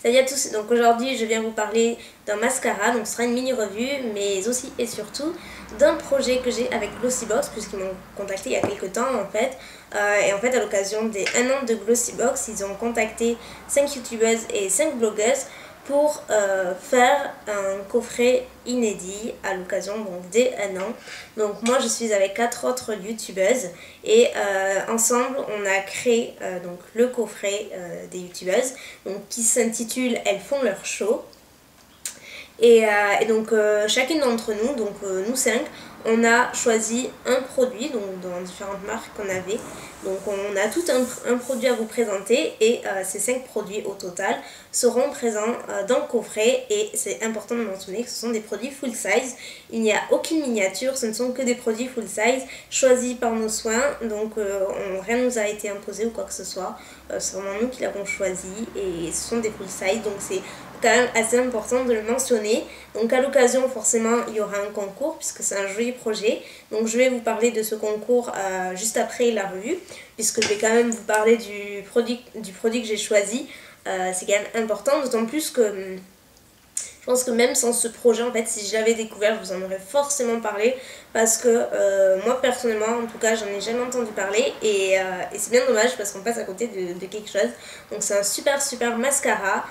Salut à tous, donc aujourd'hui je viens vous parler d'un mascara, donc ce sera une mini revue, mais aussi et surtout d'un projet que j'ai avec Glossybox, puisqu'ils m'ont contacté il y a quelques temps en fait. Et en fait à l'occasion des 1 an de Glossybox, ils ont contacté 5 youtubeuses et 5 blogueuses pour faire un coffret inédit à l'occasion des 1 an. Donc moi je suis avec 4 autres youtubeuses et ensemble on a créé donc le coffret des youtubeuses donc, qui s'intitule Elles font leur show. Et donc chacune d'entre nous, donc nous 5, on a choisi un produit donc dans différentes marques qu'on avait. Donc on a tout un produit à vous présenter et ces 5 produits au total seront présents dans le coffret, et c'est important de mentionner que ce sont des produits full size. Il n'y a aucune miniature, ce ne sont que des produits full size choisis par nos soins, donc rien ne nous a été imposé ou quoi que ce soit. C'est vraiment nous qui l'avons choisi et ce sont des full size, donc c'est quand même assez important de le mentionner. Donc à l'occasion forcément il y aura un concours puisque c'est un joli projet, donc je vais vous parler de ce concours juste après la revue, puisque je vais quand même vous parler du produit que j'ai choisi. C'est quand même important, d'autant plus que je pense que même sans ce projet, en fait, si je l'avais découvert, je vous en aurais forcément parlé, parce que moi personnellement, en tout cas, j'en ai jamais entendu parler, et c'est bien dommage parce qu'on passe à côté de quelque chose. Donc c'est un super mascara.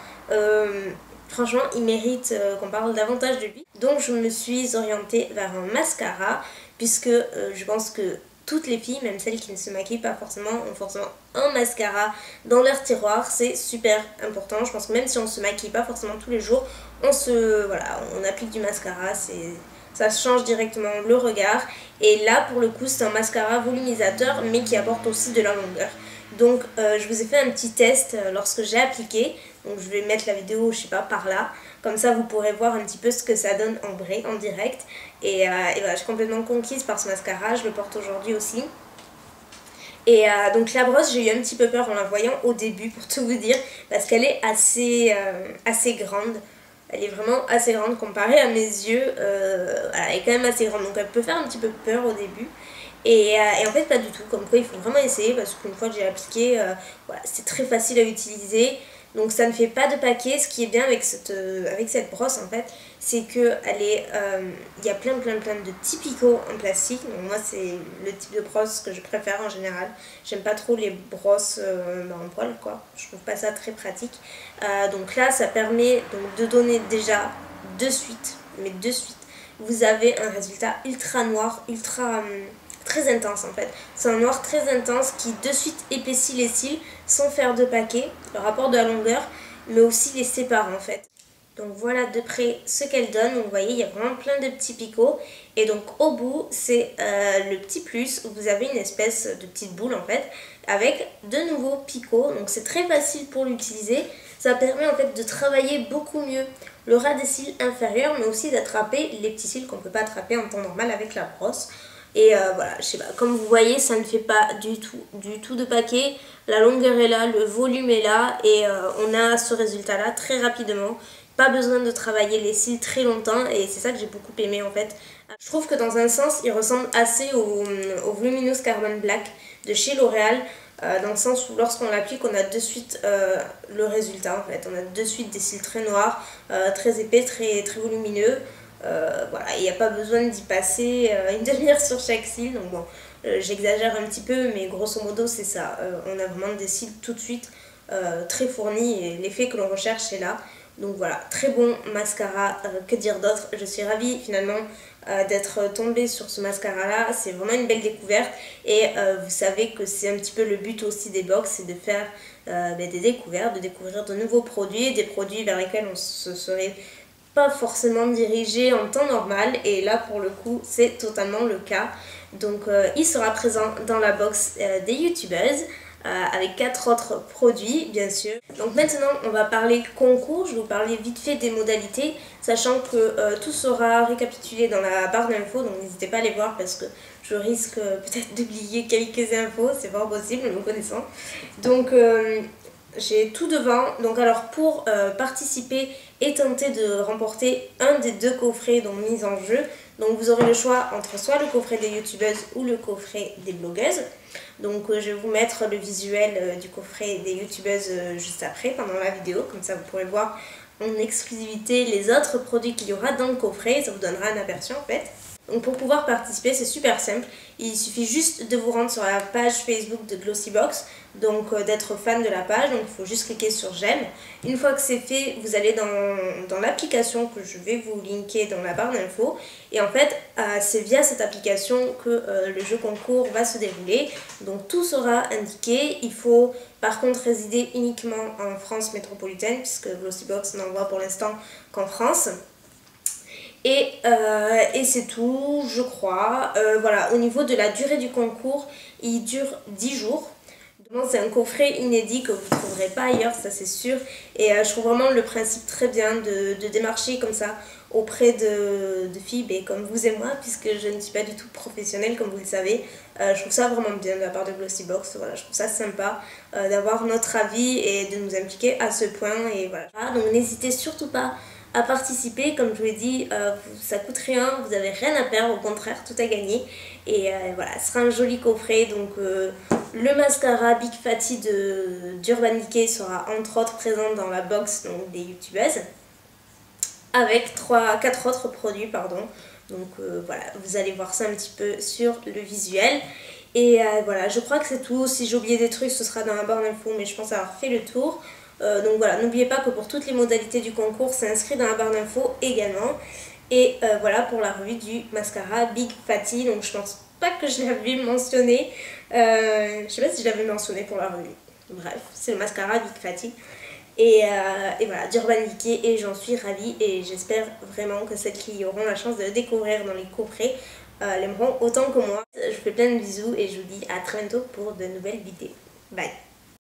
Franchement, il mérite qu'on parle davantage de lui. Donc je me suis orientée vers un mascara, puisque je pense que toutes les filles, même celles qui ne se maquillent pas forcément, ont forcément un mascara dans leur tiroir. C'est super important. Je pense que même si on ne se maquille pas forcément tous les jours, on applique du mascara. Ça change directement le regard. Et là, pour le coup, c'est un mascara volumisateur, mais qui apporte aussi de la longueur. Donc, je vous ai fait un petit test lorsque j'ai appliqué. Donc, je vais mettre la vidéo, je sais pas, par là. Comme ça, vous pourrez voir un petit peu ce que ça donne en vrai, en direct. Et voilà, je suis complètement conquise par ce mascara. Je le porte aujourd'hui aussi. Et donc la brosse, j'ai eu un petit peu peur en la voyant au début, pour tout vous dire, parce qu'elle est assez grande. Elle est vraiment assez grande comparée à mes yeux. Elle est quand même assez grande, donc elle peut faire un petit peu peur au début. Et en fait pas du tout, comme quoi il faut vraiment essayer, parce qu'une fois que j'ai appliqué, voilà, c'est très facile à utiliser. Donc ça ne fait pas de paquet. Ce qui est bien avec cette brosse en fait, c'est que il y a plein de petits picots en plastique. Donc moi c'est le type de brosse que je préfère en général. J'aime pas trop les brosses en poil quoi. Je trouve pas ça très pratique. Donc là ça permet donc de donner déjà de suite, vous avez un résultat ultra noir, très intense en fait. C'est un noir très intense qui de suite épaissit les cils sans faire de paquet, le rapport de la longueur, mais aussi les sépare en fait. Donc voilà de près ce qu'elle donne. Donc vous voyez, il y a vraiment plein de petits picots. Et donc au bout, c'est le petit plus où vous avez une espèce de petite boule en fait, avec de nouveaux picots. Donc c'est très facile pour l'utiliser. Ça permet en fait de travailler beaucoup mieux le ras des cils inférieurs, mais aussi d'attraper les petits cils qu'on ne peut pas attraper en temps normal avec la brosse. Et voilà, je sais pas, comme vous voyez, ça ne fait pas du tout de paquet. La longueur est là, le volume est là, et on a ce résultat là très rapidement. Pas besoin de travailler les cils très longtemps, et c'est ça que j'ai beaucoup aimé en fait. Je trouve que dans un sens, il ressemble assez au Voluminous Carbon Black de chez L'Oréal, dans le sens où lorsqu'on l'applique, on a de suite le résultat en fait. On a de suite des cils très noirs, très épais, très volumineux. Voilà, il n'y a pas besoin d'y passer une demi-heure sur chaque cil. Donc bon, j'exagère un petit peu, mais grosso modo c'est ça. On a vraiment des cils tout de suite très fournis, et l'effet que l'on recherche est là. Donc voilà, très bon mascara, que dire d'autre. Je suis ravie finalement d'être tombée sur ce mascara là. C'est vraiment une belle découverte, et vous savez que c'est un petit peu le but aussi des box, c'est de faire des découvertes, de découvrir de nouveaux produits, des produits vers lesquels on se serait pas forcément dirigé en temps normal, et là pour le coup c'est totalement le cas. Donc il sera présent dans la box des youtubeuses avec 4 autres produits bien sûr. Donc maintenant on va parler concours. Je vais vous parler vite fait des modalités, sachant que tout sera récapitulé dans la barre d'infos, donc n'hésitez pas à les voir parce que je risque peut-être d'oublier quelques infos, c'est fort possible me connaissant. Donc j'ai tout devant. Donc alors pour participer et tenter de remporter un des 2 coffrets donc mis en jeu, donc vous aurez le choix entre soit le coffret des youtubeuses ou le coffret des blogueuses. Donc je vais vous mettre le visuel du coffret des youtubeuses juste après, pendant la vidéo, comme ça vous pourrez voir en exclusivité les autres produits qu'il y aura dans le coffret, ça vous donnera un aperçu en fait. Donc pour pouvoir participer, c'est super simple, il suffit juste de vous rendre sur la page Facebook de Glossybox, donc d'être fan de la page, donc il faut juste cliquer sur j'aime. Une fois que c'est fait, vous allez dans l'application que je vais vous linker dans la barre d'infos, et en fait c'est via cette application que le jeu concours va se dérouler, donc tout sera indiqué. Il faut par contre résider uniquement en France métropolitaine, puisque Glossybox n'envoie pour l'instant qu'en France. Et c'est tout, je crois. Voilà, au niveau de la durée du concours, il dure 10 jours. C'est un coffret inédit que vous ne trouverez pas ailleurs, ça c'est sûr. Et je trouve vraiment le principe très bien de démarcher comme ça auprès de filles comme vous et moi, puisque je ne suis pas du tout professionnelle comme vous le savez. Je trouve ça vraiment bien de la part de Glossybox. Voilà, je trouve ça sympa d'avoir notre avis et de nous impliquer à ce point. Et voilà. Donc n'hésitez surtout pas à participer, comme je vous l'ai dit, ça coûte rien, vous n'avez rien à perdre, au contraire tout à gagner. Et voilà, ce sera un joli coffret. Donc le mascara Big Fatty d'Urban Decay sera entre autres présent dans la box donc, des youtubeuses, avec 4 autres produits pardon. Donc voilà, vous allez voir ça un petit peu sur le visuel. Et voilà, je crois que c'est tout. Si j'ai oublié des trucs, ce sera dans la barre d'infos, mais je pense avoir fait le tour. Donc voilà, n'oubliez pas que pour toutes les modalités du concours, c'est inscrit dans la barre d'infos également. Et voilà pour la revue du mascara Big Fatty. Donc je pense pas que je l'avais mentionné. Je sais pas si je l'avais mentionné pour la revue. Bref, c'est le mascara Big Fatty. Et voilà, d'Urban Decay, et j'en suis ravie. Et j'espère vraiment que celles qui auront la chance de le découvrir dans les coffrets l'aimeront autant que moi. Je vous fais plein de bisous et je vous dis à très bientôt pour de nouvelles vidéos. Bye!